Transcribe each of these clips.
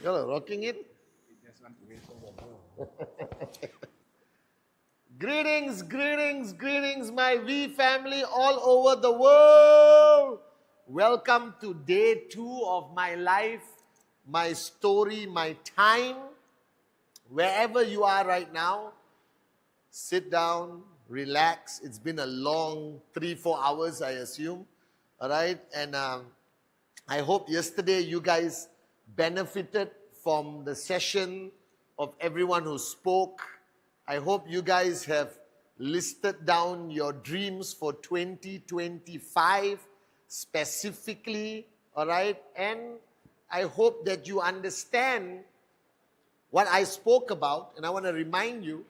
You're rocking it? Greetings, my V family all over the world. Welcome to day 2 of my life, my story, my time. Wherever you are right now, sit down, relax. It's been a long 3-4 hours, I assume. All right. And I hope yesterday you guys benefited from the session of everyone who spoke. I hope you guys have listed down your dreams for 2025 specifically, all right? And I hope that you understand what I spoke about, and I want to remind you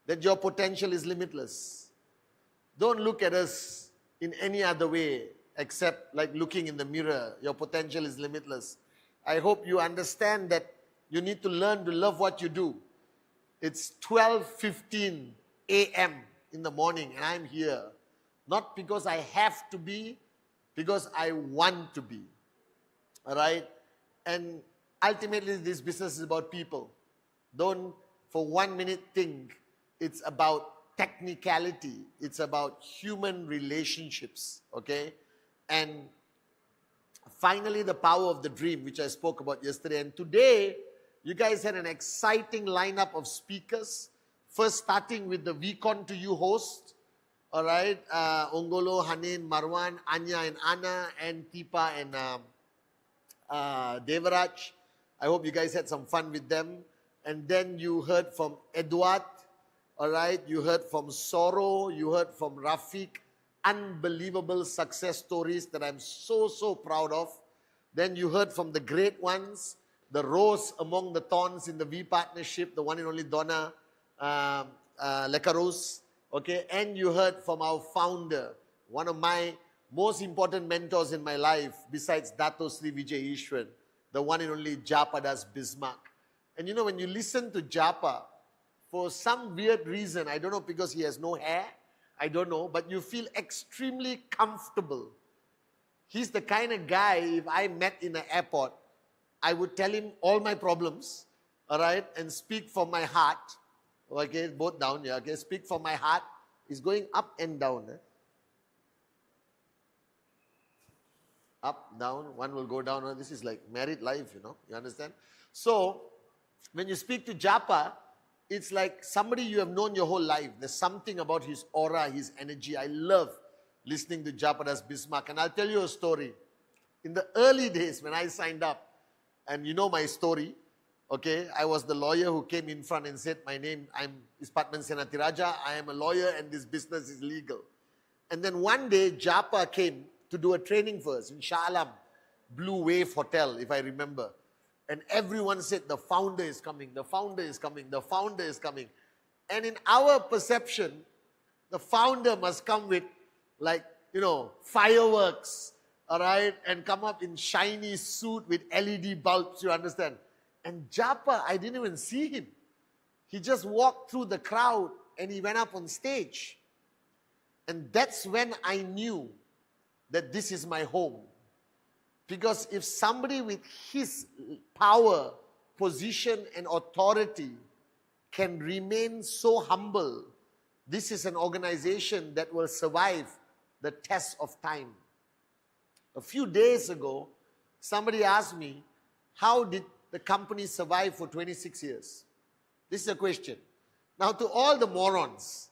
that your potential is limitless. Don't look at us in any other way except like looking in the mirror. Your potential is limitless. I hope you understand that you need to learn to love what you do. It's 12:15 a.m. in the morning and I'm here. Not because I have to be, because I want to be. All right? And ultimately this business is about people. Don't for 1 minute think it's about technicality. It's about human relationships. Okay? And finally, the power of the dream, which I spoke about yesterday. And today, you guys had an exciting lineup of speakers. First, starting with the VCon to You host. All right. Ongolo, Hanin, Marwan, Anya and Anna, and Tipa and Devaraj. I hope you guys had some fun with them. And then you heard from Edward. All right. You heard from Soro. You heard from Rafiq. Unbelievable success stories that I'm so proud of. Then you heard from the great ones, the rose among the thorns in the V partnership, the one and only Donna Lecaros. Okay, and you heard from our founder, one of my most important mentors in my life, besides Dato Sri Vijay Ishwan, the one and only Japa Das Bismarck. And you know, when you listen to Japa, for some weird reason, I don't know, because he has no hair, I don't know, but you feel extremely comfortable. He's the kind of guy, if I met in an airport, I would tell him all my problems, all right, and speak from my heart. Okay, both down, yeah, okay, speak from my heart. He's going up and down. Up, down, one will go down. This is like married life, you know, you understand? So, when you speak to Japa, it's like somebody you have known your whole life. There's something about his aura, his energy. I love listening to Japa Das Bismarck. And I'll tell you a story. In the early days when I signed up, and you know my story, okay, I was the lawyer who came in front and said, my name, I'm Ispatman Senatiraja, I am a lawyer and this business is legal. And then one day, Japa came to do a training for us in Shah Alam, Blue Wave Hotel, if I remember. And everyone said, the founder is coming, the founder is coming, the founder is coming. And in our perception, the founder must come with, like, you know, fireworks, all right, and come up in shiny suit with LED bulbs, you understand. And Japa, I didn't even see him. He just walked through the crowd and he went up on stage. And that's when I knew that this is my home. Because if somebody with his power, position, and authority can remain so humble, this is an organization that will survive the test of time. A few days ago, somebody asked me, how did the company survive for 26 years? This is a question. Now, to all the morons,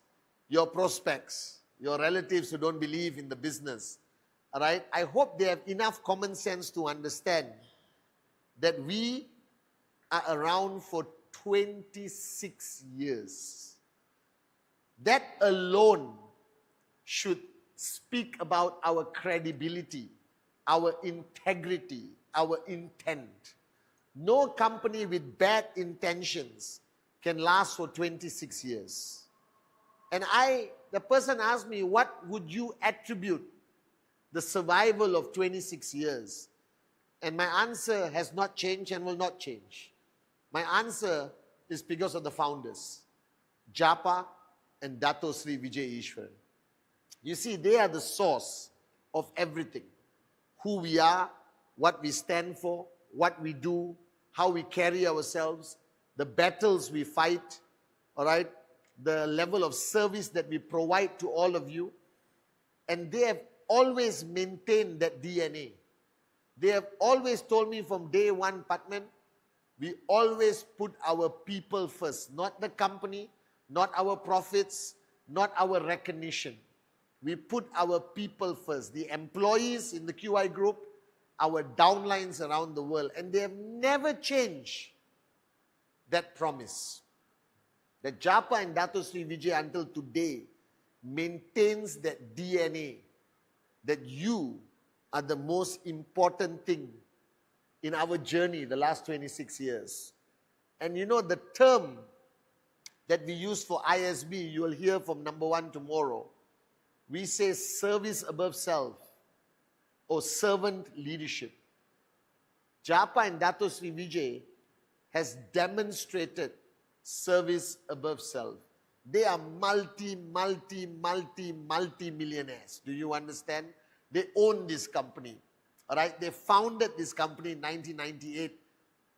your prospects, your relatives who don't believe in the business, all right, I hope they have enough common sense to understand that we are around for 26 years. That alone should speak about our credibility, our integrity, our intent. No company with bad intentions can last for 26 years. And the person asked me, what would you attribute the survival of 26 years? And my answer has not changed and will not change. My answer is because of the founders, Japa and Dato Sri Vijay Ishwan. You see, they are the source of everything. Who we are, what we stand for, what we do, how we carry ourselves, the battles we fight, all right, the level of service that we provide to all of you. And they have always maintained that DNA. They have always told me from day one, Patman, we always put our people first, not the company, not our profits, not our recognition. We put our people first, the employees in the QI group, our downlines around the world. And they have never changed that promise. That Japa and Dato Sri Vijay until today maintains that DNA, that you are the most important thing in our journey the last 26 years. And you know the term that we use for ISB, you will hear from number one tomorrow. We say service above self or servant leadership. Japa and Dato Sri Vijay has demonstrated service above self. They are multi-millionaires. Do you understand? They own this company. All right? They founded this company in 1998,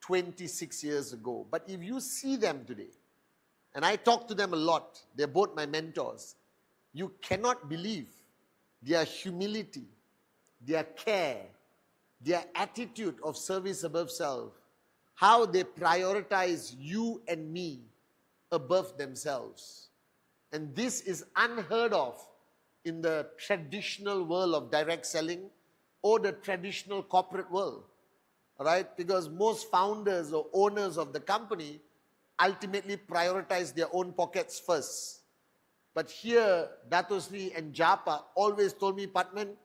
26 years ago. But if you see them today, and I talk to them a lot, they're both my mentors, you cannot believe their humility, their care, their attitude of service above self, how they prioritize you and me above themselves. And this is unheard of in the traditional world of direct selling or the traditional corporate world, right? Because most founders or owners of the company ultimately prioritize their own pockets first. But here, Dato Sri and Japa always told me, Patman,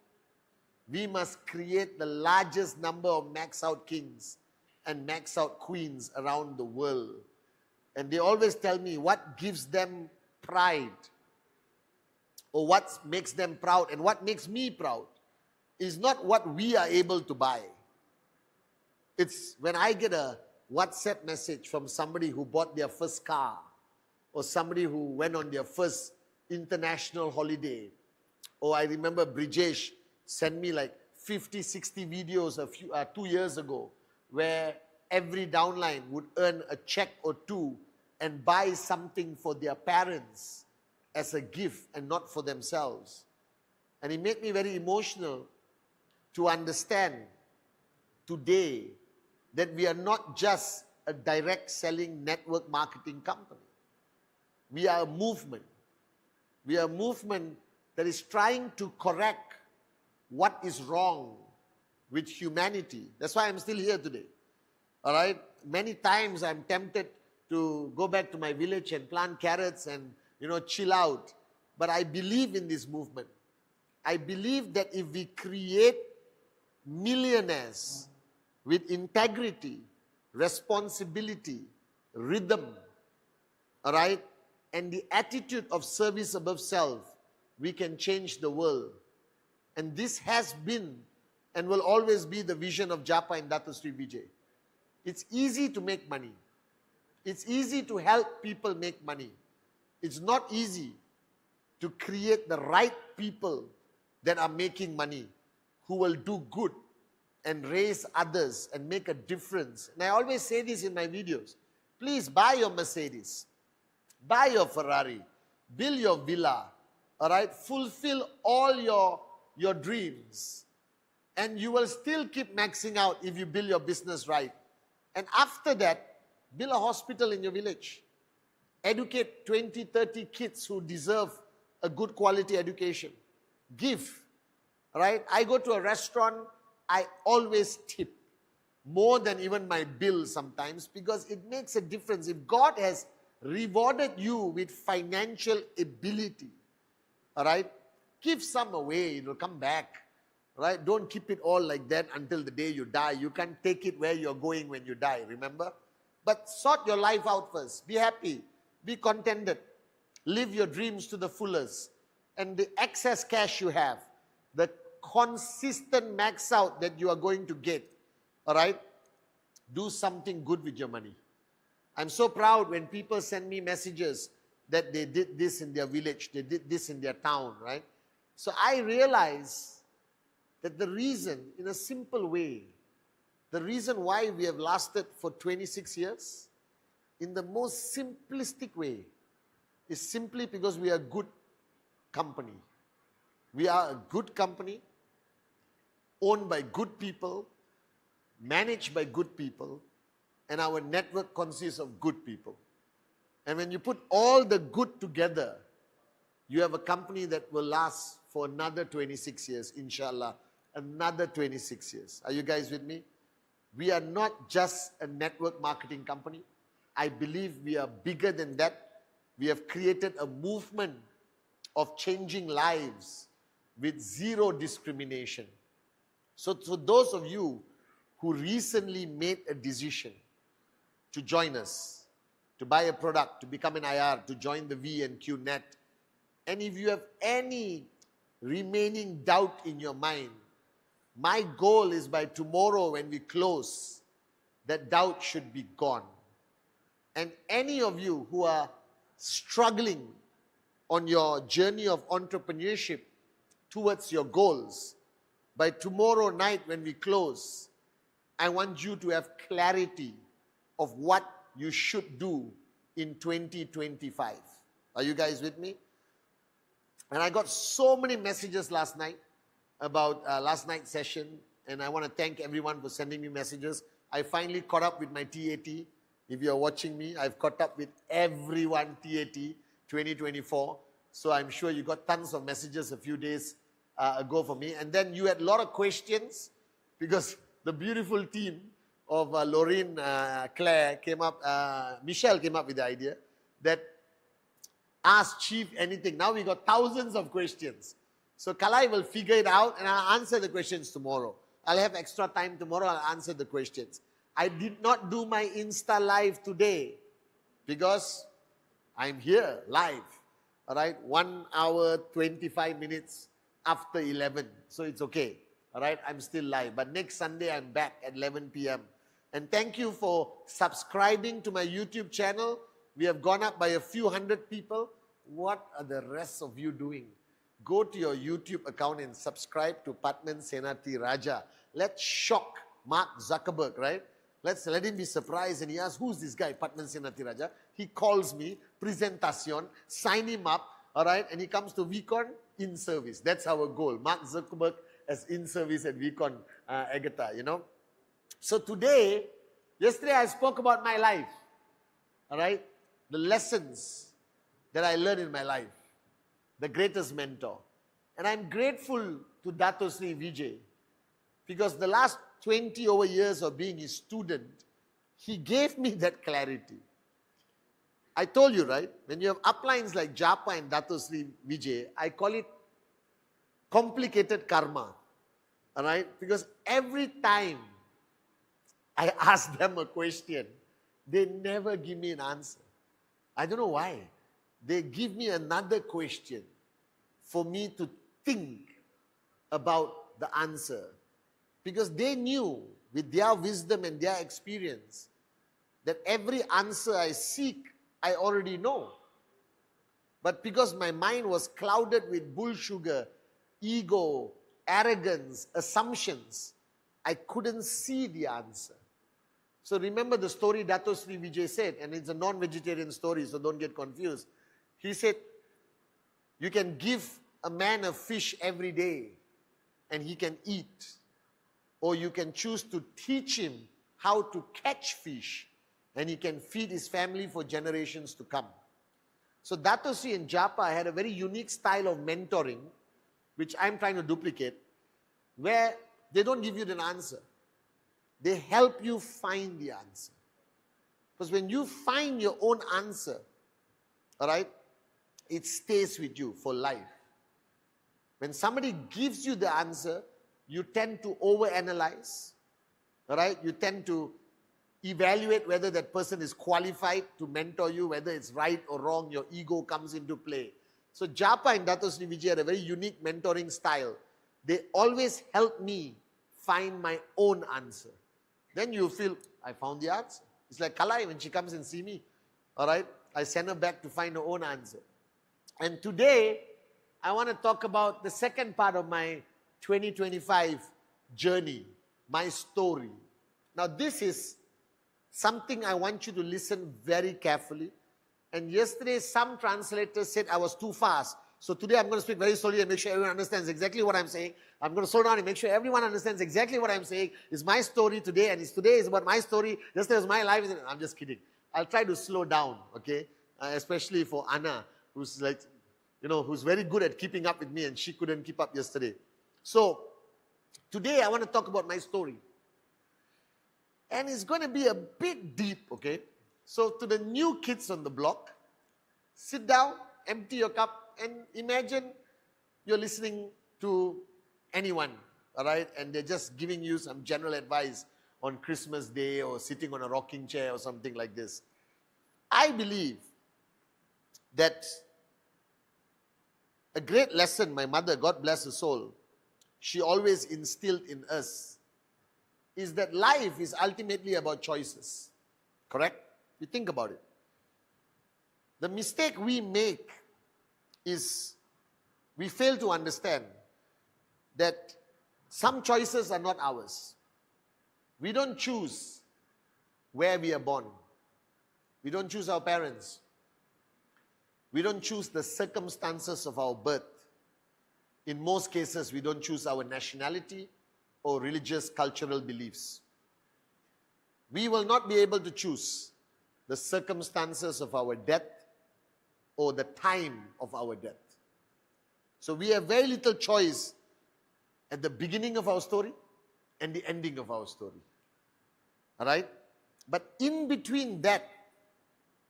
we must create the largest number of max out kings and max out queens around the world. And they always tell me what gives them pride or what makes them proud and what makes me proud is not what we are able to buy. It's when I get a WhatsApp message from somebody who bought their first car or somebody who went on their first international holiday. Or I remember Brijesh sent me like 50, 60 videos 2 years ago where every downline would earn a check or two and buy something for their parents as a gift and not for themselves. And it made me very emotional to understand today that we are not just a direct selling network marketing company. We are a movement. We are a movement that is trying to correct what is wrong with humanity. That's why I'm still here today. All right? Many times I'm tempted to go back to my village and plant carrots and, chill out. But I believe in this movement. I believe that if we create millionaires with integrity, responsibility, rhythm, all right, and the attitude of service above self, we can change the world. And this has been and will always be the vision of Japa and Dato Sri Vijay. It's easy to make money. It's easy to help people make money. It's not easy to create the right people that are making money, who will do good and raise others and make a difference. And I always say this in my videos. Please buy your Mercedes. Buy your Ferrari. Build your villa. All right? Fulfill all your dreams. And you will still keep maxing out if you build your business right. And after that, build a hospital in your village. Educate 20, 30 kids who deserve a good quality education. Give. Right? I go to a restaurant, I always tip more than even my bill sometimes because it makes a difference. If God has rewarded you with financial ability, all right, give some away, it will come back. Right? Don't keep it all like that until the day you die. You can't take it where you're going when you die, remember? But sort your life out first. Be happy. Be contented. Live your dreams to the fullest. And the excess cash you have, the consistent max out that you are going to get, all right? Do something good with your money. I'm so proud when people send me messages that they did this in their village, they did this in their town, right? So I realize that the reason, in a simple way, the reason why we have lasted for 26 years, in the most simplistic way, is simply because we are a good company. We are a good company, owned by good people, managed by good people, and our network consists of good people. And when you put all the good together, you have a company that will last for another 26 years, inshallah, another 26 years. Are you guys with me? We are not just a network marketing company. I believe we are bigger than that. We have created a movement of changing lives with zero discrimination. So those of you who recently made a decision to join us, to buy a product, to become an IR, to join the V&Q net, and if you have any remaining doubt in your mind, my goal is by tomorrow when we close, that doubt should be gone. And any of you who are struggling on your journey of entrepreneurship towards your goals, by tomorrow night when we close, I want you to have clarity of what you should do in 2025. Are you guys with me? And I got so many messages last night about last night's session, and I want to thank everyone for sending me messages. I finally caught up with my TAT. If you're watching me, I've caught up with everyone TAT 2024. So I'm sure you got tons of messages a few days ago for me. And then you had a lot of questions because the beautiful team of Lorraine, Claire came up, Michelle came up with the idea that ask Chief anything. Now we got thousands of questions. So Kalai will figure it out and I'll answer the questions tomorrow. I'll have extra time tomorrow, I'll answer the questions. I did not do my Insta live today because I'm here live. All right, 1 hour, 25 minutes after 11. So it's okay. All right, I'm still live. But next Sunday, I'm back at 11 p.m. And thank you for subscribing to my YouTube channel. We have gone up by a few hundred people. What are the rest of you doing? Go to your YouTube account and subscribe to Padman Senati Raja. Let's shock Mark Zuckerberg, right? Let's let him be surprised and he asks, who's this guy, Padman Senati Raja? He calls me, presentation, sign him up, all right? And he comes to VCon in service. That's our goal. Mark Zuckerberg as in service at VCon Agatha, you know. So today, yesterday I spoke about my life, all right? The lessons that I learned in my life. The greatest mentor. And I'm grateful to Dato Sri Vijay because the last 20 over years of being his student, he gave me that clarity. I told you, right? When you have uplines like Japa and Dato Sri Vijay, I call it complicated karma. All right? Because every time I ask them a question, they never give me an answer. I don't know why. They give me another question for me to think about the answer. Because they knew with their wisdom and their experience that every answer I seek, I already know. But because my mind was clouded with bull sugar, ego, arrogance, assumptions, I couldn't see the answer. So remember the story Dato Sri Vijay said, and it's a non-vegetarian story, so don't get confused. He said, you can give a man a fish every day and he can eat. Or you can choose to teach him how to catch fish and he can feed his family for generations to come. So Dato Sri and Japa had a very unique style of mentoring, which I'm trying to duplicate, where they don't give you an answer. They help you find the answer. Because when you find your own answer, all right, it stays with you for life. When somebody gives you the answer, you tend to overanalyze, all right? You tend to evaluate whether that person is qualified to mentor you, whether it's right or wrong. Your ego comes into play. So Japa and Dato Sri Vijay had a very unique mentoring style. They always help me find my own answer. Then you feel, I found the answer. It's like Kalai when she comes and see me, all right? I send her back to find her own answer. And today, I want to talk about the second part of my 2025 journey, my story. Now this is something I want you to listen very carefully. And yesterday some translators said I was too fast. So today I'm going to speak very slowly and make sure everyone understands exactly what I'm saying. I'm going to slow down and make sure everyone understands exactly what I'm saying. It's my story today, and today is about my story. Yesterday was my life. I'm just kidding. I'll try to slow down, okay? Especially for Anna, who's like, who's very good at keeping up with me, and she couldn't keep up yesterday. So today I want to talk about my story. And it's going to be a bit deep, okay? So to the new kids on the block, sit down, empty your cup, and imagine you're listening to anyone, all right? And they're just giving you some general advice on Christmas Day or sitting on a rocking chair or something like this. I believe that a great lesson my mother, God bless her soul, she always instilled in us is that life is ultimately about choices. Correct? You think about it. The mistake we make is we fail to understand that some choices are not ours. We don't choose where we are born. We don't choose our parents. We don't choose the circumstances of our birth. In most cases, we don't choose our nationality or religious, cultural beliefs. We will not be able to choose the circumstances of our death or the time of our death. So we have very little choice at the beginning of our story and the ending of our story. All right? But in between that,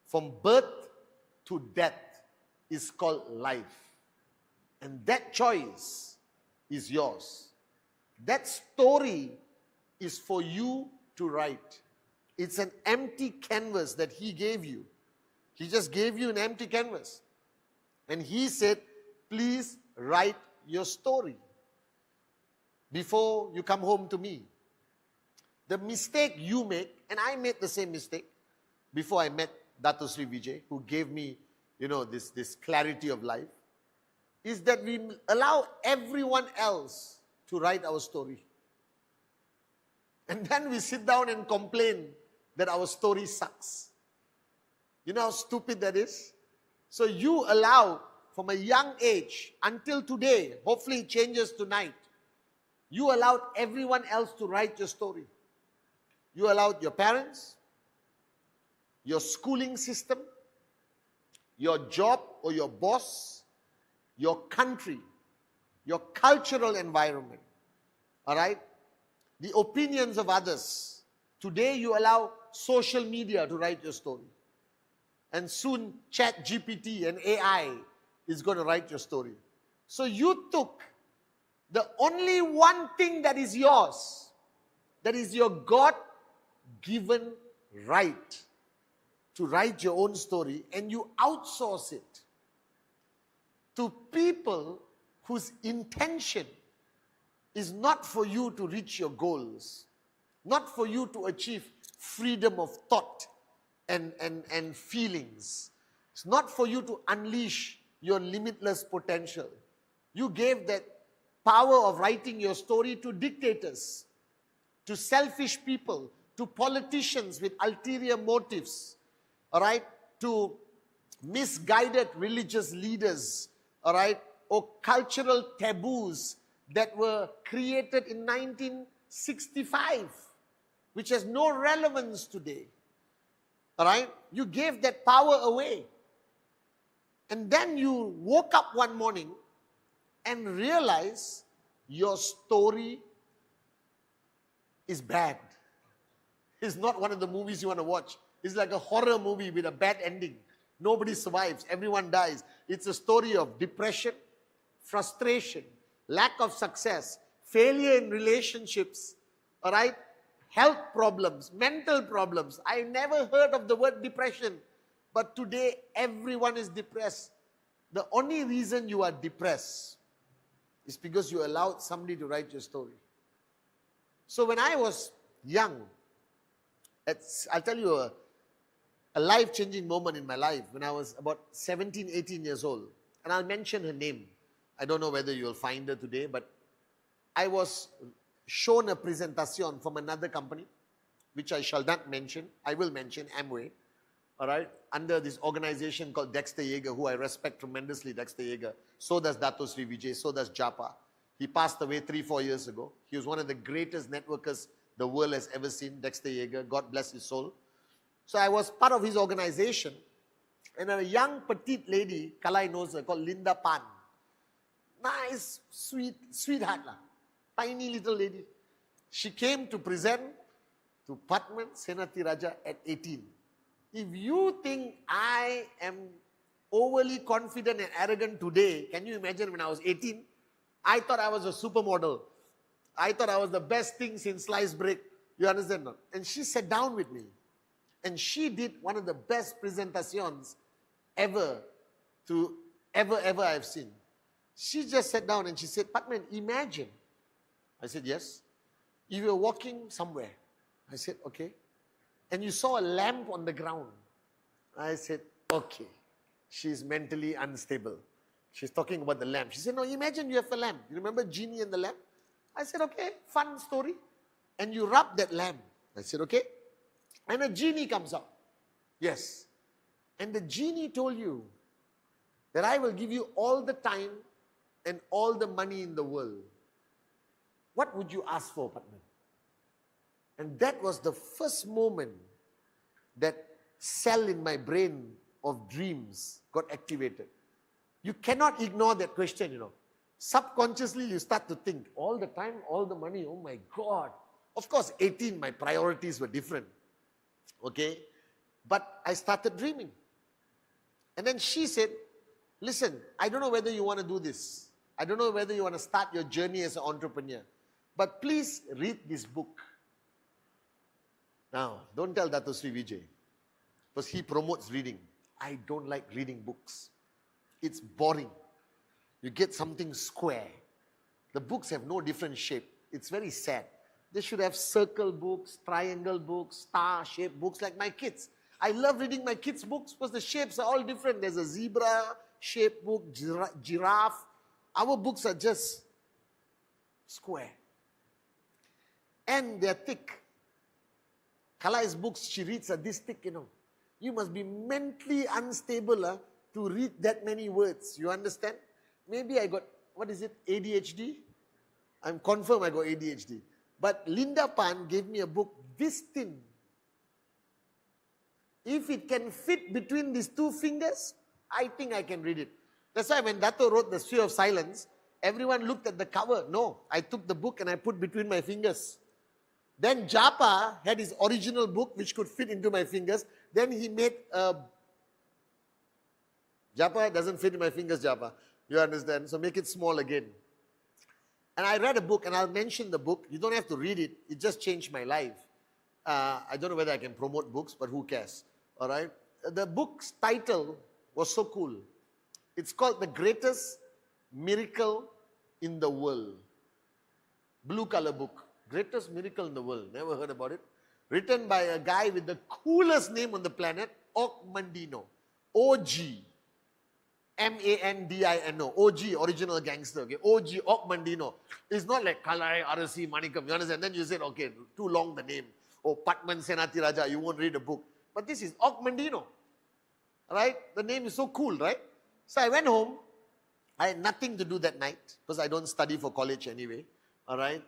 from birth to death, is called life. And that choice is yours. That story is for you to write. It's an empty canvas that He gave you. He just gave you an empty canvas. And He said, please write your story before you come home to me. The mistake you make, and I made the same mistake before I met Dato Sri Vijay, who gave me, this clarity of life, is that we allow everyone else to write our story. And then we sit down and complain that our story sucks. You know how stupid that is? So you allow, from a young age until today, hopefully it changes tonight, you allowed everyone else to write your story. You allowed your parents, your schooling system, your job or your boss, your country, your cultural environment, all right? The opinions of others. Today you allow social media to write your story. And soon ChatGPT and AI is going to write your story. So you took the only one thing that is yours, that is your God-given right to write your own story, and you outsource it to people whose intention is not for you to reach your goals, not for you to achieve freedom of thought and feelings. It's not for you to unleash your limitless potential. You gave that power of writing your story to dictators, to selfish people, to politicians with ulterior motives, all right, to misguided religious leaders, all right, or cultural taboos that were created in 1965, which has no relevance today. All right? You gave that power away. And then you woke up one morning and realized your story is bad. It's not one of the movies you want to watch. It's like a horror movie with a bad ending. Nobody survives. Everyone dies. It's a story of depression, frustration, lack of success, failure in relationships, all right? Health problems, mental problems. I never heard of the word depression, but today everyone is depressed. The only reason you are depressed is because you allowed somebody to write your story. So when I was young, I'll tell you a life-changing moment in my life when I was about 17, 18 years old. And I'll mention her name. I don't know whether you'll find her today, but I was shown a presentation from another company. which I shall not mention. I will mention Amway, all right, under this organization called Dexter Yeager, who I respect tremendously, Dexter Yeager. So does Dato Sri Vijay, so does Japa. He passed away 3-4 years ago. He was one of the greatest networkers the world has ever seen, Dexter Yeager. God bless his soul. So I was part of his organization, and a young petite lady, Kalai knows her, called Linda Pan. Nice, sweetheart lah. Tiny little lady. She came to present to Padman Senati Raja at 18. If you think I am overly confident and arrogant today, can you imagine when I was 18? I thought I was a supermodel. I thought I was the best thing since sliced bread. You understand? No? And she sat down with me. And she did one of the best presentations ever I've seen. She just sat down and she said, Padman, imagine. I said, yes. You were walking somewhere. I said, okay. And you saw a lamp on the ground. I said, okay. She's mentally unstable. She's talking about the lamp. She said, no, imagine you have a lamp. You remember Genie and the lamp? I said, okay, fun story. And you rub that lamp. I said, okay. And a genie comes out. Yes. And the genie told you that I will give you all the time and all the money in the world. What would you ask for, Padman? And that was the first moment that cell in my brain of dreams got activated. You cannot ignore that question, you know. Subconsciously, you start to think, all the time, all the money, oh my God. Of course, 18, my priorities were different. Okay? But I started dreaming. And then she said, listen, I don't know whether you want to do this. I don't know whether you want to start your journey as an entrepreneur. But please read this book. Now, don't tell Dato Sri Vijay, because he promotes reading. I don't like reading books. It's boring. You get something square. The books have no different shape. It's very sad. They should have circle books, triangle books, star-shaped books like my kids. I love reading my kids' books because the shapes are all different. There's a zebra-shaped book, giraffe. Our books are just square. And they're thick. Kalai's books, she reads are this thick, you know. You must be mentally unstable to read that many words. You understand? Maybe I got, what is it, ADHD? I'm confirmed I got ADHD. But Linda Pan gave me a book this thin. If it can fit between these two fingers, I think I can read it. That's why when Dato wrote The Sphere of Silence, everyone looked at the cover. No, I took the book and I put between my fingers. Then Japa had his original book which could fit into my fingers. Then he made a... Japa doesn't fit in my fingers, Japa. You understand? So make it small again. And I read a book, and I'll mention the book. You don't have to read it. It just changed my life. I don't know whether I can promote books, but who cares? All right? The book's title was so cool. It's called The Greatest Miracle in the World. Blue color book. Greatest Miracle in the World. Never heard about it. Written by a guy with the coolest name on the planet, Og Mandino. O-G. M-A-N-D-I-N-O. O-G, original gangster. Okay? O-G, Og Mandino. It's not like Kalai, Arasi, Manikam. You understand? Then you said, okay, too long the name. Oh, Padman Senati Raja, you won't read a book. But this is Og Mandino. Right? The name is so cool, right? So I went home. I had nothing to do that night because I don't study for college anyway. All right?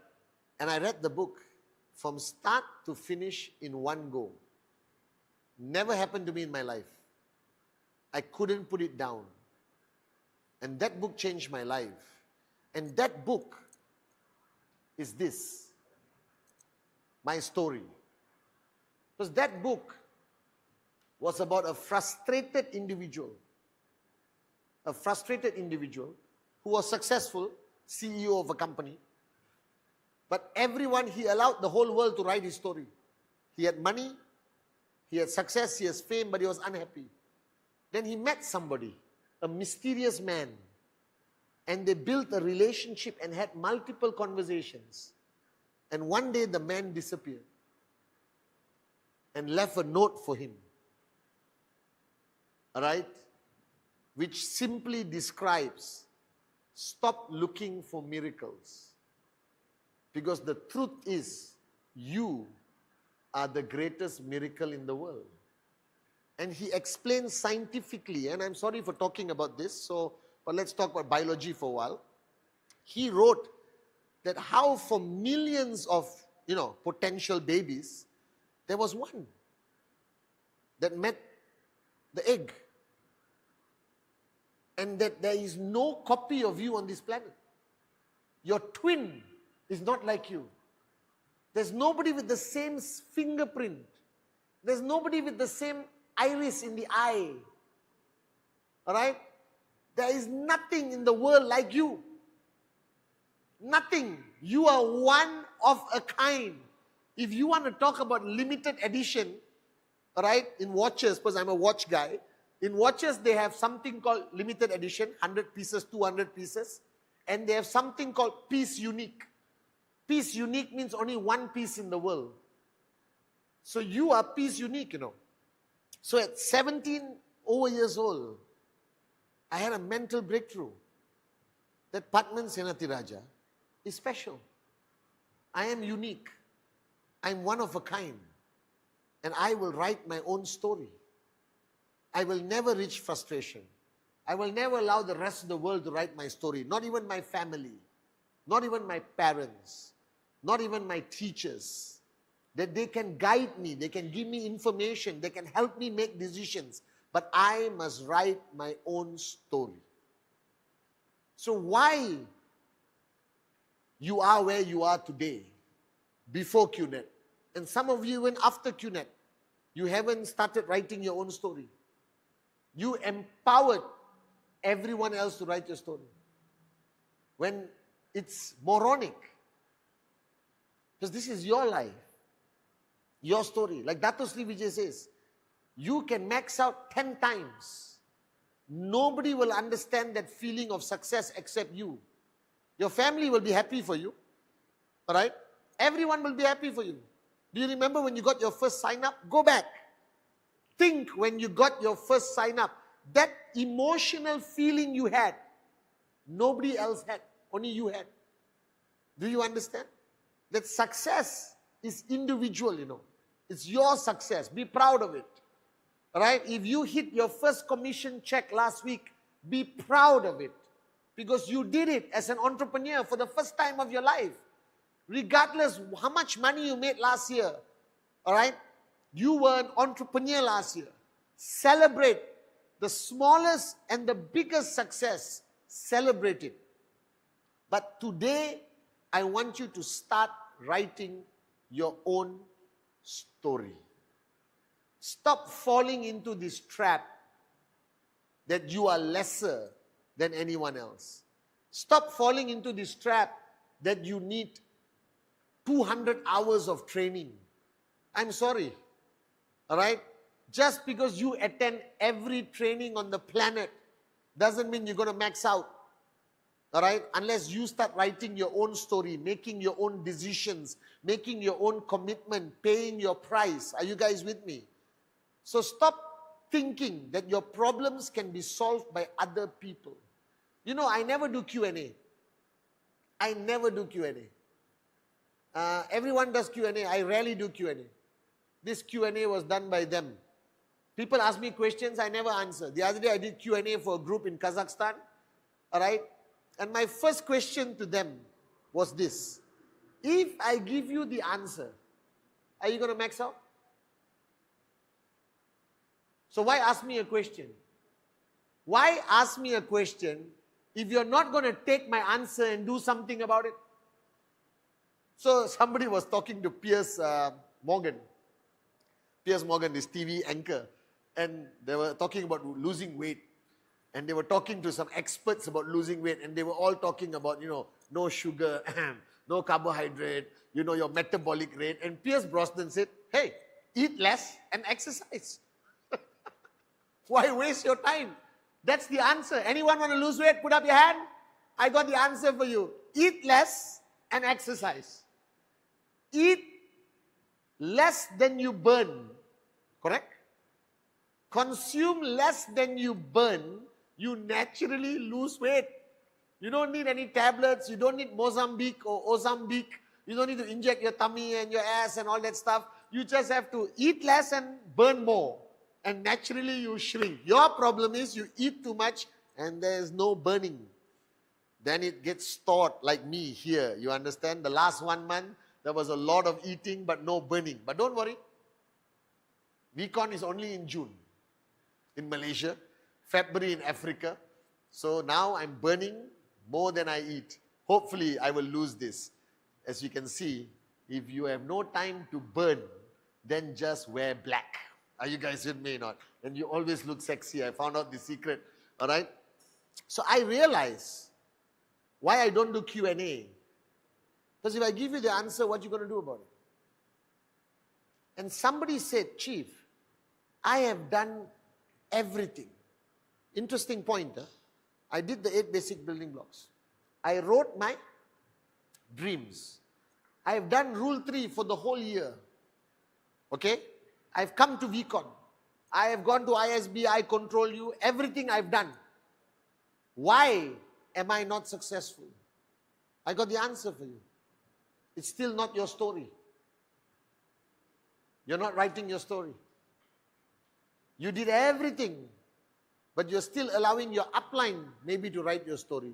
And I read the book from start to finish in one go. Never happened to me in my life. I couldn't put it down. And that book changed my life. And that book is this. My story. Because that book was about a frustrated individual. A frustrated individual who was successful, CEO of a company. But everyone, he allowed the whole world to write his story. He had money, he had success, he has fame, but he was unhappy. Then he met somebody, a mysterious man, and they built a relationship and had multiple conversations. And one day the man disappeared and left a note for him. All right? Which simply describes, stop looking for miracles. Because the truth is, you are the greatest miracle in the world. And he explains scientifically, and I'm sorry for talking about this, but let's talk about biology for a while. He wrote that how for millions of, potential babies, there was one that met the egg. And that there is no copy of you on this planet. Your twin is not like you. There's nobody with the same fingerprint. There's nobody with the same iris in the eye. All right? There is nothing in the world like you. Nothing. You are one of a kind. If you want to talk about limited edition, all right, in watches, because I'm a watch guy, in watches they have something called limited edition, 100 pieces, 200 pieces, and they have something called piece unique. Piece unique means only one piece in the world. So you are piece unique, So at 17 years old, I had a mental breakthrough that Padman Senathirajah is special. I am unique. I'm one of a kind. And I will write my own story. I will never reach frustration. I will never allow the rest of the world to write my story. Not even my family. Not even my parents. Not even my teachers. That they can guide me. They can give me information. They can help me make decisions. But I must write my own story. So why you are where you are today, before QNet, and some of you even after QNet, you haven't started writing your own story. You empowered everyone else to write your story. When it's moronic. Because this is your life. Your story. Like Dato Sri Vijay says, you can max out 10 times. Nobody will understand that feeling of success except you. Your family will be happy for you. Alright? Everyone will be happy for you. Do you remember when you got your first sign up? Go back. Think when you got your first sign up. That emotional feeling you had, nobody else had. Only you had. Do you understand? That success is individual, It's your success. Be proud of it. Alright? If you hit your first commission check last week, be proud of it. Because you did it as an entrepreneur for the first time of your life. Regardless how much money you made last year, all right? You were an entrepreneur last year. Celebrate the smallest and the biggest success. Celebrate it. But today, I want you to start writing your own story. Stop falling into this trap that you are lesser than anyone else. Stop falling into this trap that you need 200 hours of training. I'm sorry. All right? Just because you attend every training on the planet doesn't mean you're going to max out. All right? Unless you start writing your own story, making your own decisions, making your own commitment, paying your price. Are you guys with me? So stop thinking that your problems can be solved by other people. I never do Q&A. I never do Q&A. Everyone does Q&A. I rarely do Q&A. This Q&A was done by them. People ask me questions, I never answer. The other day I did Q&A for a group in Kazakhstan. All right? And my first question to them was this. If I give you the answer, are you going to max out? So why ask me a question? Why ask me a question if you're not going to take my answer and do something about it? So somebody was talking to Piers Morgan. Piers Morgan, this TV anchor. And they were talking about losing weight. And they were talking to some experts about losing weight. And they were all talking about, no sugar, no carbohydrate, your metabolic rate. And Piers Brosnan said, hey, eat less and exercise. Why waste your time? That's the answer. Anyone want to lose weight? Put up your hand. I got the answer for you. Eat less and exercise. Eat less than you burn. Correct? Consume less than you burn. You naturally lose weight. You don't need any tablets. You don't need Mozambique or Ozempic. You don't need to inject your tummy and your ass and all that stuff. You just have to eat less and burn more. And naturally you shrink. Your problem is you eat too much and there's no burning. Then it gets stored like me here. You understand? The last 1 month, there was a lot of eating but no burning. But don't worry. VCon is only in June in Malaysia, February in Africa. So now I'm burning more than I eat. Hopefully I will lose this. As you can see, if you have no time to burn, then just wear black. Are you guys with me or not? And you always look sexy. I found out the secret. All right? So I realize why I don't do Q&A. Because if I give you the answer, what are you going to do about it? And somebody said, Chief, I have done everything. Interesting point. Huh? I did the 8 basic building blocks. I wrote my dreams. I have done rule 3 for the whole year. Okay? I've come to VCon. I have gone to ISB, I control you, everything I've done. Why am I not successful? I got the answer for you. It's still not your story. You're not writing your story. You did everything, but you're still allowing your upline maybe to write your story.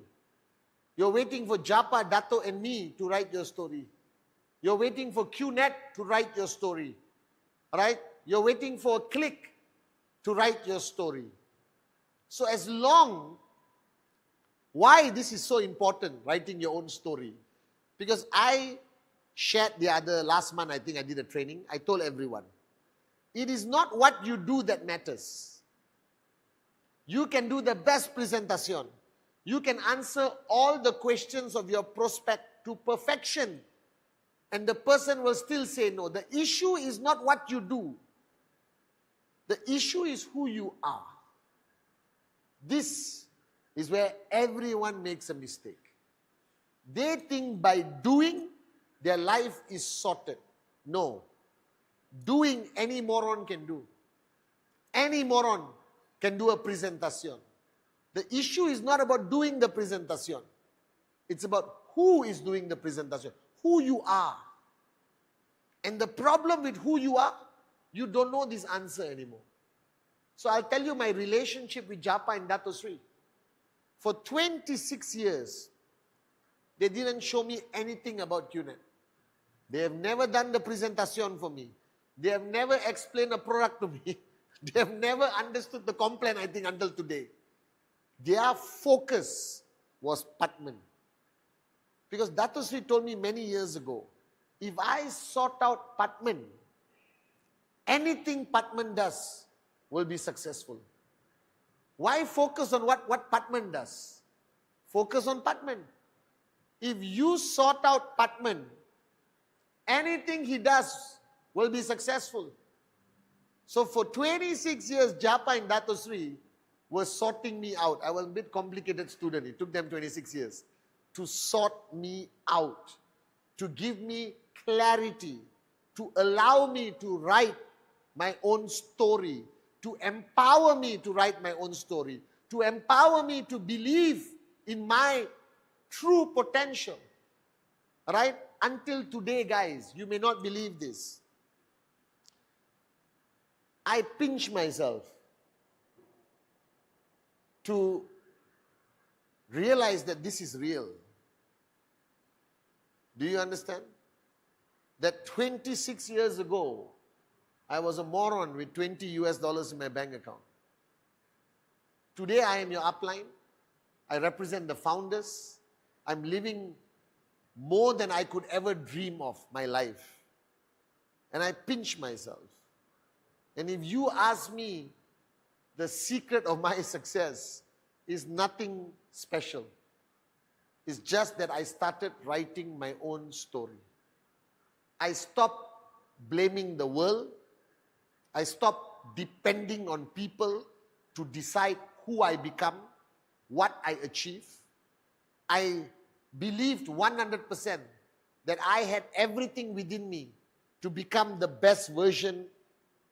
You're waiting for Japa, Dato and me to write your story. You're waiting for QNet to write your story. Right? You're waiting for a click to write your story. So as long, why this is so important, writing your own story? Because I shared last month, I think I did a training. I told everyone, it is not what you do that matters. You can do the best presentation. You can answer all the questions of your prospect to perfection. And the person will still say no. The issue is not what you do. The issue is who you are. This is where everyone makes a mistake. They think by doing, their life is sorted. No. Doing, any moron can do. Any moron can do a presentation. The issue is not about doing the presentation. It's about who is doing the presentation. Who you are. And the problem with who you are, you don't know this answer anymore. So I'll tell you my relationship with Japa and Dato Sri. For 26 years, they didn't show me anything about QNet. They have never done the presentation for me. They have never explained a product to me. They have never understood the complaint, I think, until today. Their focus was Patman. Because Dato Sri told me many years ago, if I sort out Patman, anything Patman does will be successful. Why focus on what Patman does? Focus on Patman. If you sort out Patman, anything he does will be successful. So for 26 years, Japa and Dato Sri were sorting me out. I was a bit complicated student. It took them 26 years to sort me out, to give me clarity, to allow me to write my own story, to empower me to write my own story, to empower me to believe in my true potential. Right? Until today, guys, you may not believe this. I pinch myself to realize that this is real. Do you understand? That 26 years ago, I was a moron with $20 in my bank account. Today I am your upline. I represent the founders. I'm living more than I could ever dream of my life. And I pinch myself. And if you ask me, the secret of my success is nothing special. It's just that I started writing my own story. I stopped blaming the world. I stopped depending on people to decide who I become, what I achieve. I believed 100% that I had everything within me to become the best version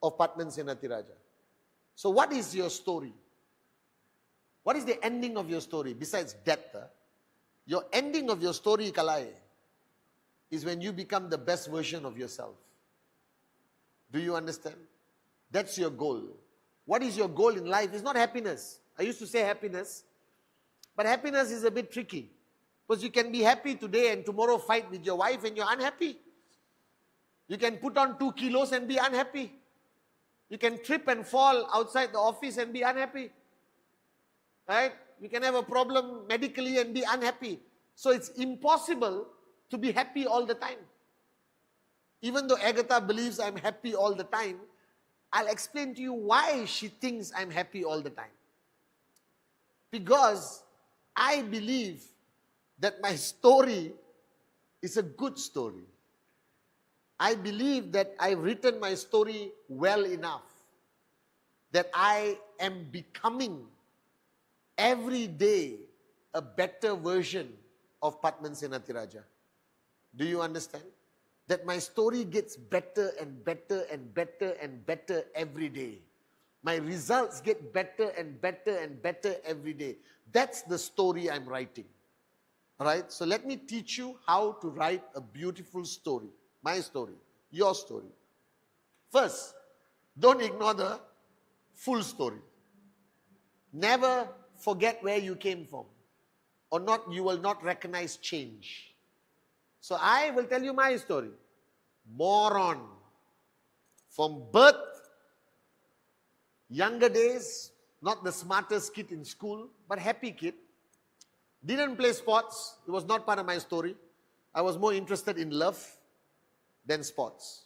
of Patman Senatiraja. So what is your story? What is the ending of your story besides death? Your ending of your story, Kalai, is when you become the best version of yourself. Do you understand? That's your goal. What is your goal in life? It's not happiness. I used to say happiness, but happiness is a bit tricky. Because you can be happy today and tomorrow fight with your wife and you're unhappy. You can put on 2 kilos and be unhappy. You can trip and fall outside the office and be unhappy. Right? You can have a problem medically and be unhappy. So it's impossible to be happy all the time. Even though Agatha believes I'm happy all the time, I'll explain to you why she thinks I'm happy all the time. Because I believe that my story is a good story. I believe that I've written my story well enough that I am becoming every day a better version of Padman Senathirajah. Do you understand? That my story gets better and better and better and better every day. My results get better and better and better every day. That's the story I'm writing. Alright, so let me teach you how to write a beautiful story. My story, your story. First, don't ignore the full story. Never forget where you came from. Or not, you will not recognize change. So I will tell you my story. Moron. From birth, younger days, not the smartest kid in school, but happy kid. Didn't play sports. It was not part of my story. I was more interested in love than sports.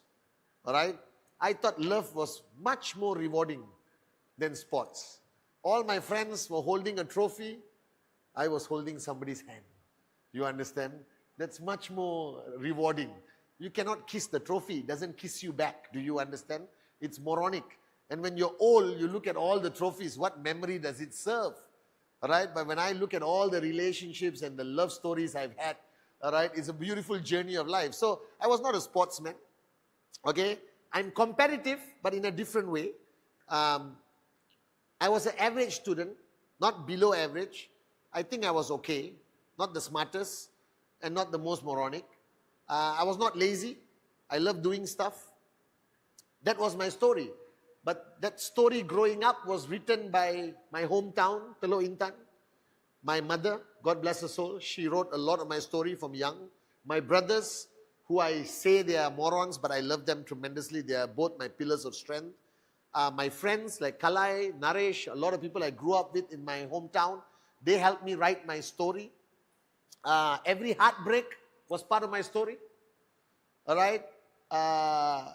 Alright? I thought love was much more rewarding than sports. All my friends were holding a trophy. I was holding somebody's hand. You understand? That's much more rewarding. You cannot kiss the trophy. It doesn't kiss you back. Do you understand? It's moronic. And when you're old, you look at all the trophies. What memory does it serve? Alright? But when I look at all the relationships and the love stories I've had, alright, it's a beautiful journey of life. So I was not a sportsman. Okay? I'm competitive, but in a different way. I was an average student, not below average. I think I was okay. Not the smartest and not the most moronic. I was not lazy. I loved doing stuff. That was my story. But that story growing up was written by my hometown, Teluk Intan. My mother, God bless her soul, she wrote a lot of my story from young. My brothers, who I say they are morons, but I love them tremendously. They are both my pillars of strength. My friends like Kalai, Naresh, a lot of people I grew up with in my hometown, they helped me write my story. Every heartbreak was part of my story. All right?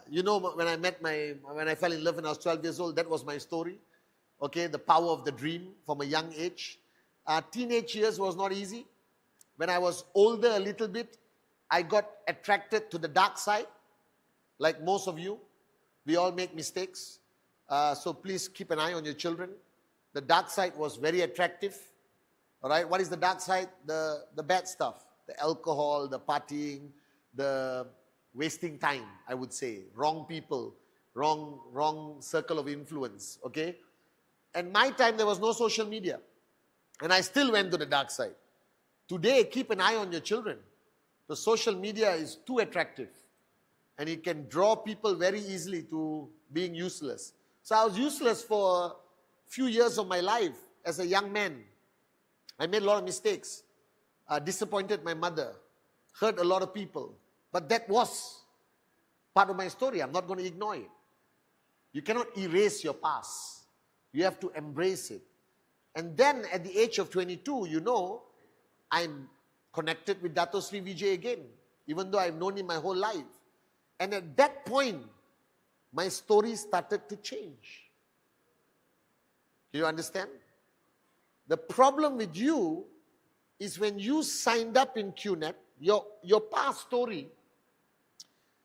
You know, when I fell in love when I was 12 years old, that was my story. Okay, the power of the dream from a young age. Teenage years was not easy. When I was older a little bit, I got attracted to the dark side. Like most of you, we all make mistakes. So please keep an eye on your children. The dark side was very attractive. All right, what is the dark side? The bad stuff. The alcohol, the partying, the wasting time, I would say. Wrong people, wrong circle of influence, okay? And my time, there was no social media. And I still went to the dark side. Today, keep an eye on your children. The social media is too attractive. And it can draw people very easily to being useless. So I was useless for a few years of my life as a young man. I made a lot of mistakes. Disappointed my mother. Hurt a lot of people. But that was part of my story. I'm not going to ignore it. You cannot erase your past. You have to embrace it. And then at the age of 22, you know, I'm connected with Dato Sri Vijay again, even though I've known him my whole life. And at that point, my story started to change. Do you understand? The problem with you is when you signed up in QNet, your past story,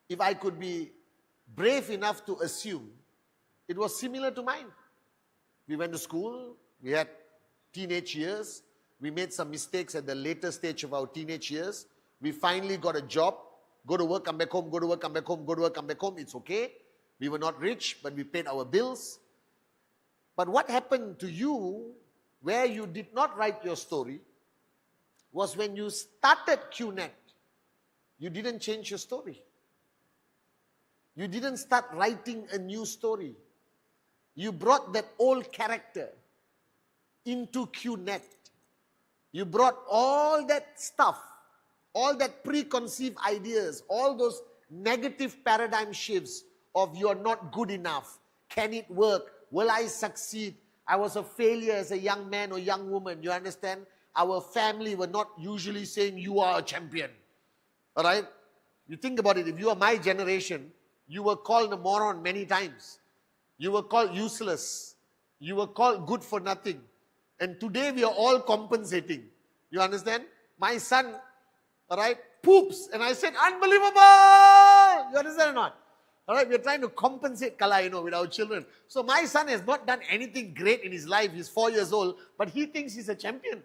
if I could be brave enough to assume, it was similar to mine. We went to school, we had teenage years, we made some mistakes at the later stage of our teenage years. We finally got a job, go to work, come back home, go to work, come back home, go to work, come back home, it's okay. We were not rich, but we paid our bills. But what happened to you, where you did not write your story, was when you started QNet, you didn't change your story. You didn't start writing a new story. You brought that old character into QNet. You brought all that stuff, all that preconceived ideas, all those negative paradigm shifts of you're not good enough. Can it work? Will I succeed? I was a failure as a young man or young woman. You understand? Our family were not usually saying you are a champion. All right? You think about it. If you are my generation, you were called a moron many times. You were called useless. You were called good for nothing. And today we are all compensating. You understand? My son, all right, poops. And I said, unbelievable! You understand or not? All right, we are trying to compensate Kala, with our children. So my son has not done anything great in his life. He's 4 years old, but he thinks he's a champion.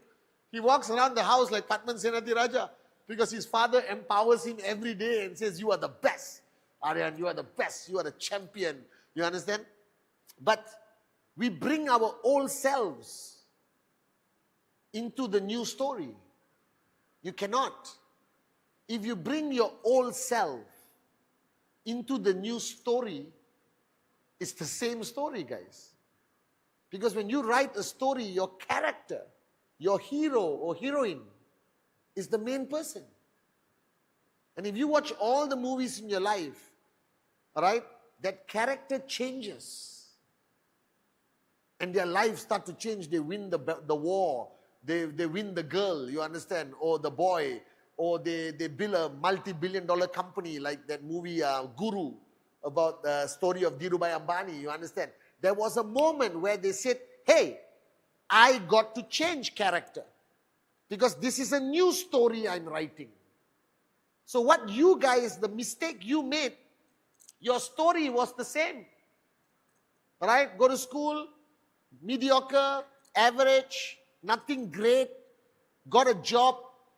He walks around the house like Patman Senati Raja because his father empowers him every day and says, you are the best. Aryan, you are the best. You are the champion. You understand? But we bring our old selves into the new story. You cannot. If you bring your old self into the new story, it's the same story, guys. Because when you write a story, your character, your hero or heroine is the main person. And if you watch all the movies in your life, all right, that character changes. And their lives start to change. They win the war. They win the girl, you understand, or the boy, or they build a multi-billion-dollar company like that movie Guru about the story of Dhirubhai Ambani, you understand. There was a moment where they said, hey, I got to change character because this is a new story I'm writing. So what you guys, the mistake you made, your story was the same. Right? Go to school, mediocre, average, nothing great, got a job,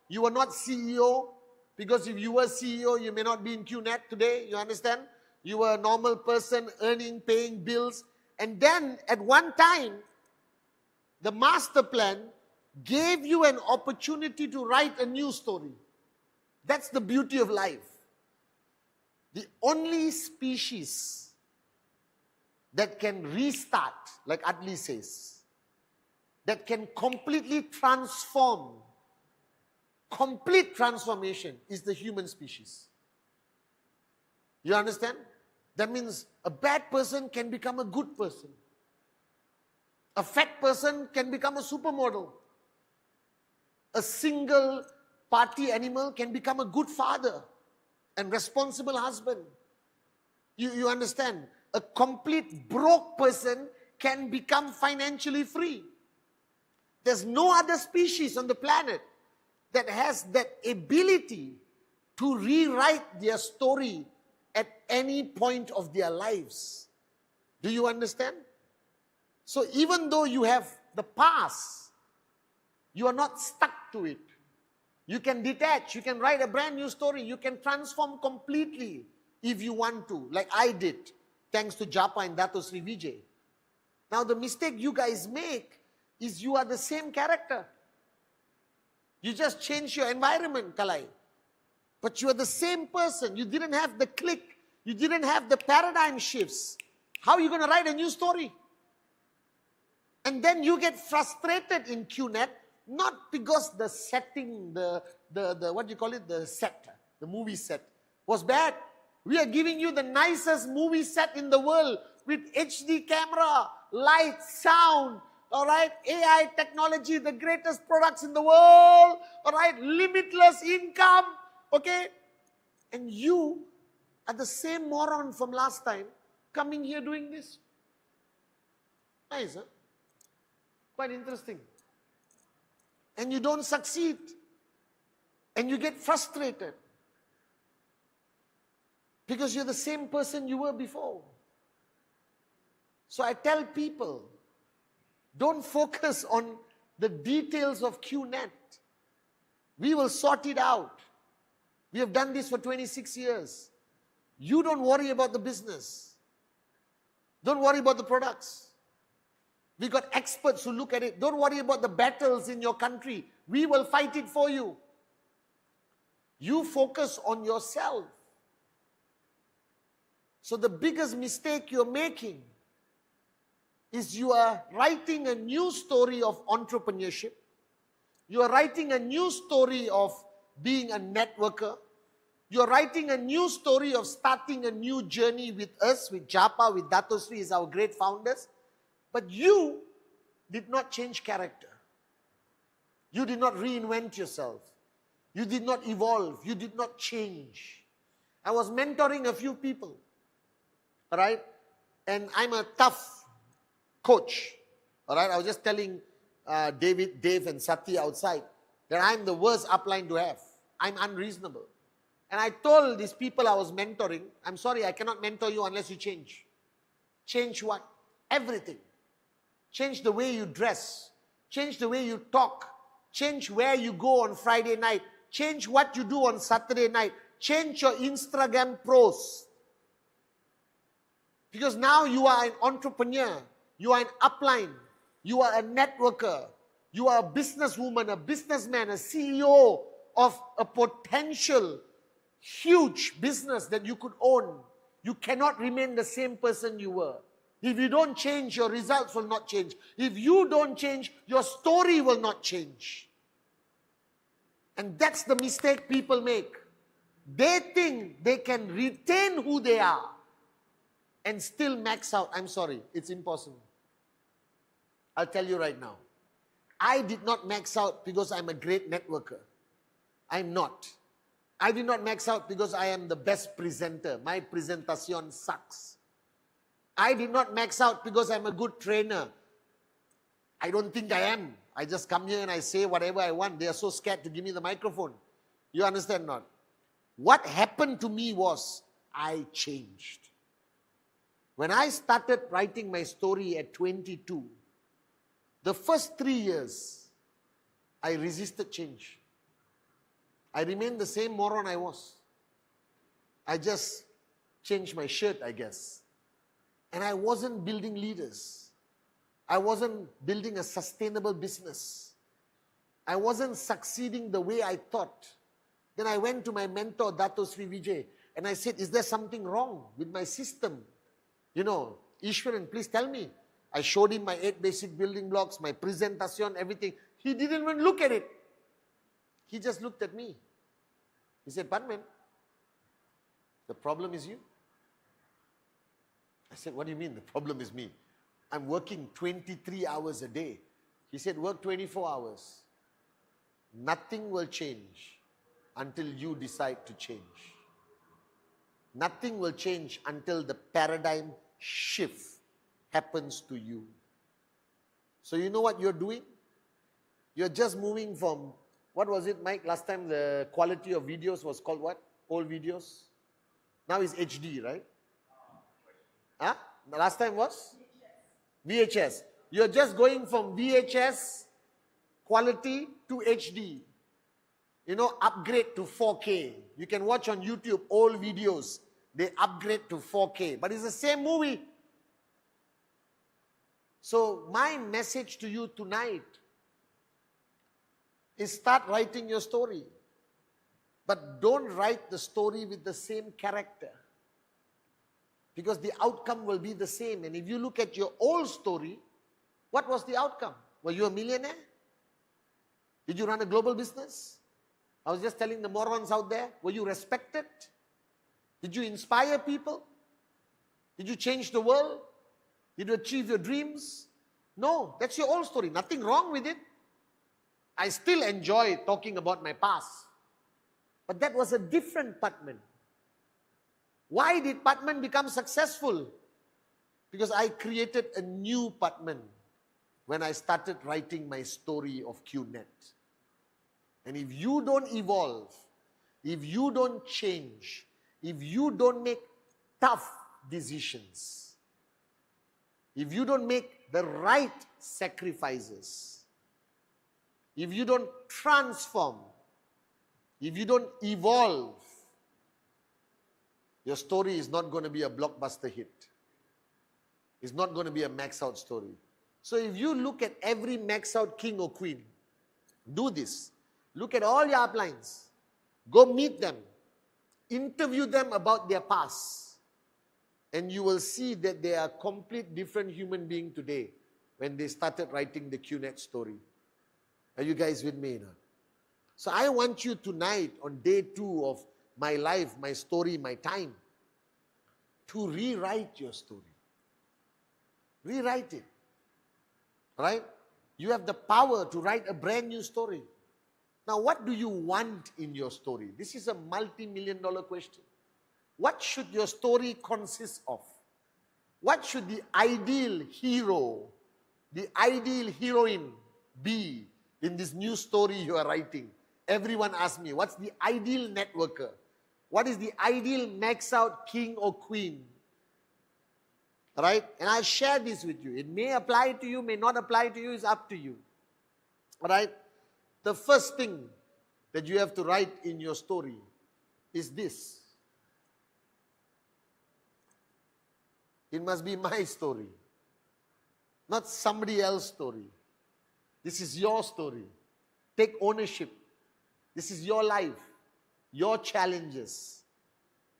you were not CEO, because if you were CEO, you may not be in QNet today, you understand? You were a normal person, earning, paying bills, and then at one time, the master plan gave you an opportunity to write a new story. That's the beauty of life. The only species that can restart, like Adli says, that can completely transform, complete transformation is the human species. You understand? That means a bad person can become a good person. A fat person can become a supermodel. A single party animal can become a good father and responsible husband. You understand? A complete broke person can become financially free. There's no other species on the planet that has that ability to rewrite their story at any point of their lives. Do you understand? So even though you have the past, you are not stuck to it. You can detach, you can write a brand new story, you can transform completely if you want to, like I did, thanks to Japa and Dato Sri Vijay. Now the mistake you guys make is you are the same character. You just change your environment, Kalai. But you are the same person. You didn't have the click. You didn't have the paradigm shifts. How are you going to write a new story? And then you get frustrated in QNet, not because the setting, the what do you call it, the set, the movie set was bad. We are giving you the nicest movie set in the world with HD camera, light, sound, all right, AI technology, the greatest products in the world, all right, limitless income, okay? And you are the same moron from last time coming here doing this. Nice, huh? Quite interesting. And you don't succeed. And you get frustrated. Because you're the same person you were before. So I tell people, don't focus on the details of QNet. We will sort it out. We have done this for 26 years. You don't worry about the business. Don't worry about the products. We got experts who look at it. Don't worry about the battles in your country. We will fight it for you. You focus on yourself. So the biggest mistake you're making is you are writing a new story of entrepreneurship. You are writing a new story of being a networker. You are writing a new story of starting a new journey with us, with Japa, with Dato Sri as our great founders. But you did not change character. You did not reinvent yourself. You did not evolve. You did not change. I was mentoring a few people, all right? And I'm a tough coach, all right? I was just telling Dave and Sati outside that I'm the worst upline to have. I'm unreasonable. And I told these people I was mentoring, I'm sorry, I cannot mentor you unless you change. Change what? Everything. Change the way you dress. Change the way you talk. Change where you go on Friday night. Change what you do on Saturday night. Change your Instagram posts. Because now you are an entrepreneur. You are an upline. You are a networker. You are a businesswoman, a businessman, a CEO of a potential huge business that you could own. You cannot remain the same person you were. If you don't change, your results will not change. If you don't change, your story will not change. And that's the mistake people make. They think they can retain who they are and still max out. I'm sorry, it's impossible. I'll tell you right now. I did not max out because I'm a great networker. I'm not. I did not max out because I am the best presenter. My presentation sucks. I did not max out because I'm a good trainer. I don't think I am. I just come here and I say whatever I want. They are so scared to give me the microphone. You understand not? What happened to me was I changed. When I started writing my story at 22, the first 3 years, I resisted change. I remained the same moron I was. I just changed my shirt, I guess. And I wasn't building leaders. I wasn't building a sustainable business. I wasn't succeeding the way I thought. Then I went to my mentor, Dato Sri Vijay, and I said, is there something wrong with my system? You know, Ishwaran, please tell me. I showed him my 8 basic building blocks, my presentation, everything. He didn't even look at it. He just looked at me. He said, Padman, the problem is you. I said, what do you mean the problem is me? I'm working 23 hours a day. He said, work 24 hours. Nothing will change until you decide to change. Nothing will change until the paradigm shift happens to you. So you know what you're doing? You're just moving from, what was it, Mike? Last time the quality of videos was called what? Old videos? Now it's HD, right? Huh? The last time was? VHS. You're just going from VHS quality to HD. You know, upgrade to 4K. You can watch on YouTube old videos. They upgrade to 4K. But it's the same movie. So my message to you tonight is start writing your story. But don't write the story with the same character. Because the outcome will be the same. And if you look at your old story, what was the outcome? Were you a millionaire? Did you run a global business? I was just telling the morons out there, were you respected? Did you inspire people? Did you change the world? Did you achieve your dreams? No, that's your old story. Nothing wrong with it. I still enjoy talking about my past. But that was a different Padman. Why did Padman become successful? Because I created a new Padman when I started writing my story of QNet. And if you don't evolve, if you don't change, if you don't make tough decisions, if you don't make the right sacrifices, if you don't transform, if you don't evolve, your story is not going to be a blockbuster hit. It's not going to be a max out story. So if you look at every max out king or queen, do this. Look at all your uplines. Go meet them. Interview them about their past. and you will see that they are a complete different human being today when they started writing the QNet story. Are you guys with me now? So I want you tonight, on day 2 of my life, my story, my time, to rewrite your story. Rewrite it. Right? You have the power to write a brand new story. Now, what do you want in your story? This is a multi-million-dollar question. What should your story consist of? What should the ideal hero, the ideal heroine be in this new story you are writing? Everyone asks me, what's the ideal networker? What is the ideal max out king or queen? Right? And I'll share this with you. It may apply to you, may not apply to you, it's up to you. Right? The first thing that you have to write in your story is this. It must be my story, not somebody else's story. This is your story. Take ownership. This is your life, your challenges.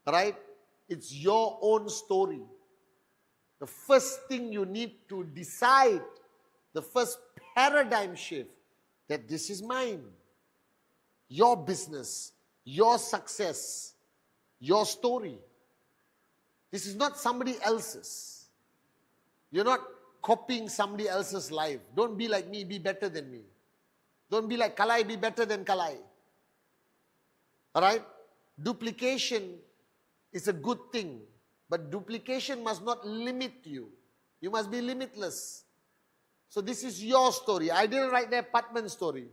Right? It's your own story. The first thing you need to decide, the first paradigm shift, that this is mine. Your business, your success, your story. This is not somebody else's. You're not copying somebody else's life. Don't be like me, be better than me. Don't be like Kalai, be better than Kalai. Alright? Duplication is a good thing. But duplication must not limit you. You must be limitless. So this is your story. I didn't write their Patman story.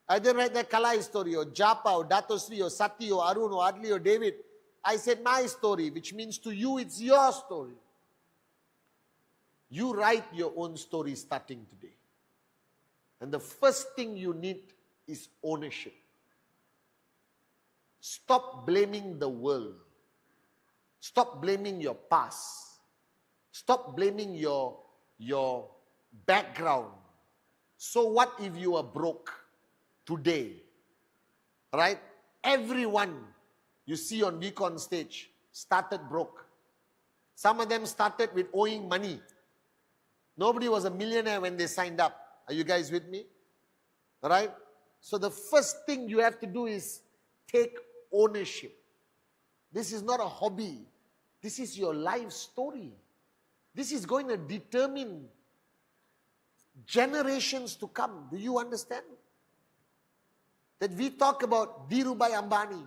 I didn't write their Kalai story, or Japa, or Dato Sri, or Sati, or Arun, or Adli, or David. I said my story, which means to you it's your story. You write your own story starting today. And the first thing you need is ownership. Stop blaming the world. Stop blaming your past. Stop blaming your background. So what if you are broke today? Right? Everyone you see on Vicon stage started broke. Some of them started with owing money. Nobody was a millionaire when they signed up. Are you guys with me? Right? So the first thing you have to do is take ownership. This is not a hobby. This is your life story. This is going to determine generations to come. Do you understand? That we talk about Dhirubhai Ambani.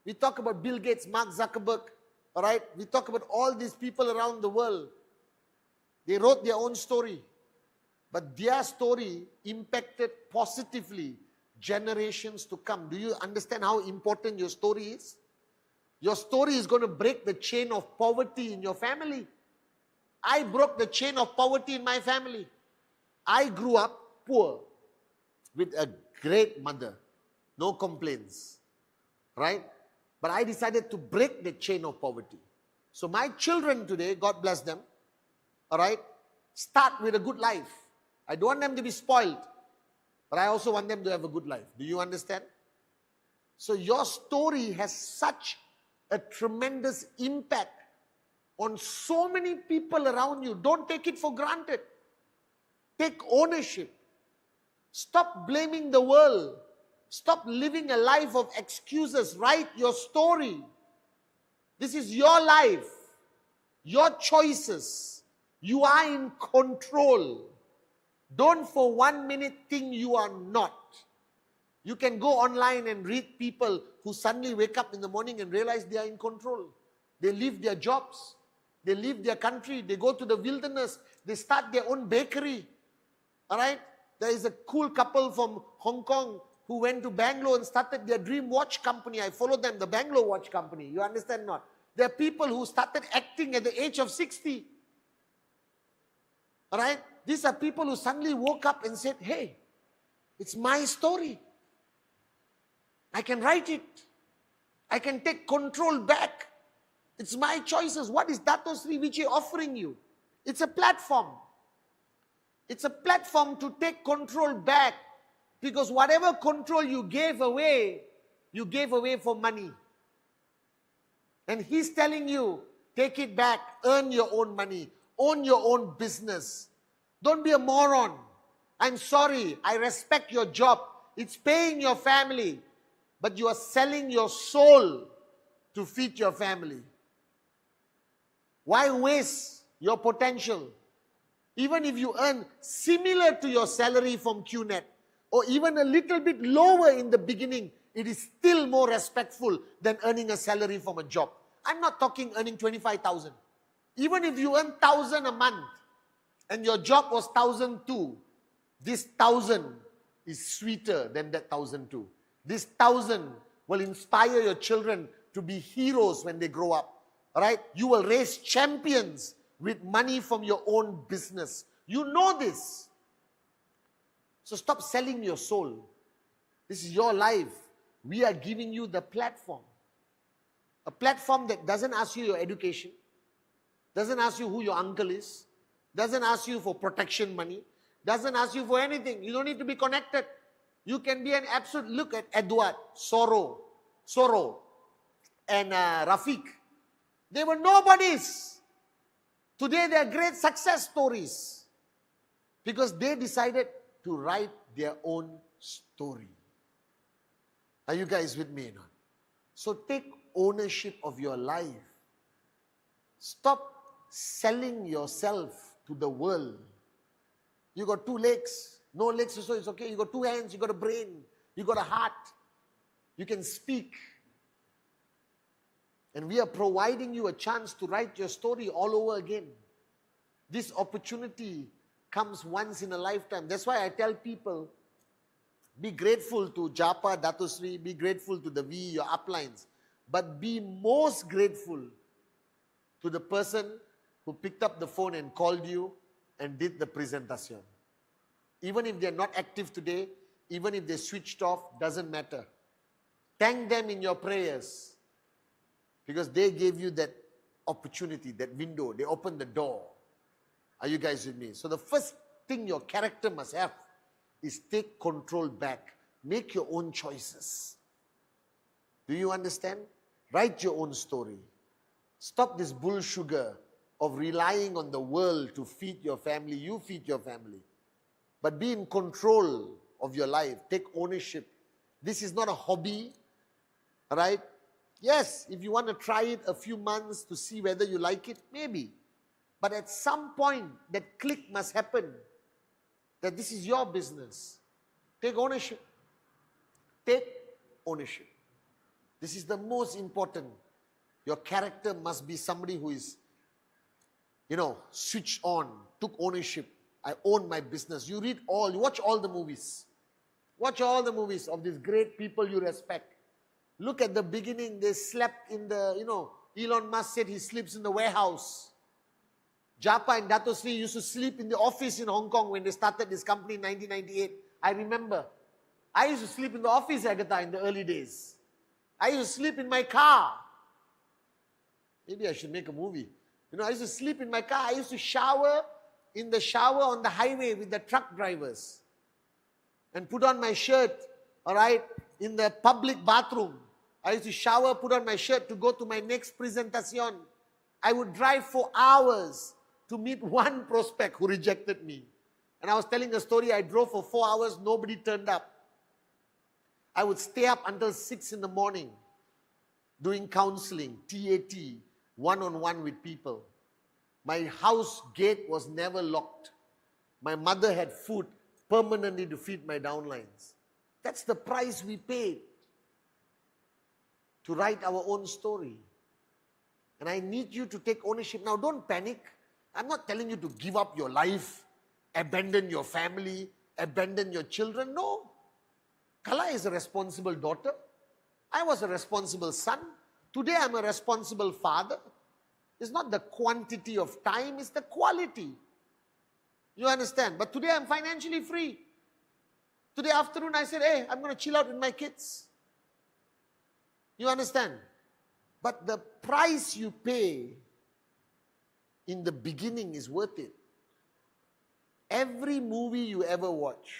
We talk about Bill Gates, Mark Zuckerberg. All right? We talk about all these people around the world. They wrote their own story. But their story impacted positively generations to come. Do you understand how important your story is? Your story is going to break the chain of poverty in your family. I broke the chain of poverty in my family. I grew up poor with a great mother. No complaints. Right? But I decided to break the chain of poverty. So my children today, God bless them, all right, start with a good life. I don't want them to be spoiled, but I also want them to have a good life. Do you understand? So your story has such a tremendous impact on so many people around you. Don't take it for granted. Take ownership. Stop blaming the world. Stop living a life of excuses. Write your story. This is your life. Your choices. You are in control. Don't for 1 minute think you are not. You can go online and read people who suddenly wake up in the morning and realize they are in control. They leave their jobs. They leave their country. They go to the wilderness. They start their own bakery. All right? There is a cool couple from Hong Kong who went to Bangalore and started their dream watch company. I followed them, the Bangalore Watch Company. You understand not? There are people who started acting at the age of 60. All right? These are people who suddenly woke up and said, hey, it's my story. I can write it. I can take control back. It's my choices. What is Dato Sri Vijay offering you? It's a platform. It's a platform to take control back, because whatever control you gave away for money. And he's telling you, Take it back. Earn your own money. Own your own business. Don't be a moron. I'm sorry. I respect your job. It's paying your family. But you are selling your soul to feed your family. Why waste your potential? Even if you earn similar to your salary from QNet, or even a little bit lower in the beginning, it is still more respectful than earning a salary from a job. I'm not talking earning 25,000. Even if you earn 1,000 a month and your job was 1,002, this 1,000 is sweeter than that 1,002. This 1,000 will inspire your children to be heroes when they grow up. All right? You will raise champions with money from your own business. You know this. So stop selling your soul. This is your life. We are giving you the platform. A platform that doesn't ask you your education, doesn't ask you who your uncle is, doesn't ask you for protection money, doesn't ask you for anything. You don't need to be connected. You can be an absolute. Look at Edward, Soro, and Rafiq. They were nobodies. Today they are great success stories because they decided to write their own story. Are you guys with me now? So take ownership of your life. Stop selling yourself to the world. You got 2 legs. No legs also, it's okay. You got 2 hands, you got a brain, you got a heart. You can speak. And we are providing you a chance to write your story all over again. This opportunity comes once in a lifetime. That's why I tell people, be grateful to Japa, Dato Sri, be grateful to the V, your uplines. But be most grateful to the person who picked up the phone and called you and did the presentation. Even if they're not active today, even if they switched off, doesn't matter. Thank them in your prayers because they gave you that opportunity, that window. They opened the door. Are you guys with me? So the first thing your character must have is take control back. Make your own choices. Do you understand? Write your own story. Stop this bull sugar of relying on the world to feed your family. You feed your family. But be in control of your life. Take ownership. This is not a hobby. Right? Yes, if you want to try it a few months to see whether you like it, maybe. But at some point, that click must happen. That this is your business. Take ownership. Take ownership. This is the most important. Your character must be somebody who is, switched on, took ownership. I own my business. You watch all the movies. Watch all the movies of these great people you respect. Look at the beginning, they slept in the, Elon Musk said he sleeps in the warehouse. Japa and Dato Sri used to sleep in the office in Hong Kong when they started this company in 1998. I remember. I used to sleep in the office, Agatha, in the early days. I used to sleep in my car. Maybe I should make a movie. I used to sleep in my car. I used to shower in the shower on the highway with the truck drivers. And put on my shirt, all right, in the public bathroom. I used to shower, put on my shirt to go to my next presentation. I would drive for hours to meet one prospect who rejected me. And I was telling a story, I drove for 4 hours, nobody turned up. I would stay up until 6 in the morning doing counseling, TAT, one-on-one with people. My house gate was never locked. My mother had food permanently to feed my downlines. That's the price we paid to write our own story. And I need you to take ownership. Now, don't panic. I'm not telling you to give up your life, abandon your family, abandon your children. No. Kala is a responsible daughter. I was a responsible son. Today, I'm a responsible father. It's not the quantity of time, it's the quality. You understand? But today, I'm financially free. Today afternoon, I said, hey, I'm going to chill out with my kids. You understand? But the price you pay in the beginning is worth it. Every movie you ever watch,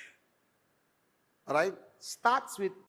all right, starts with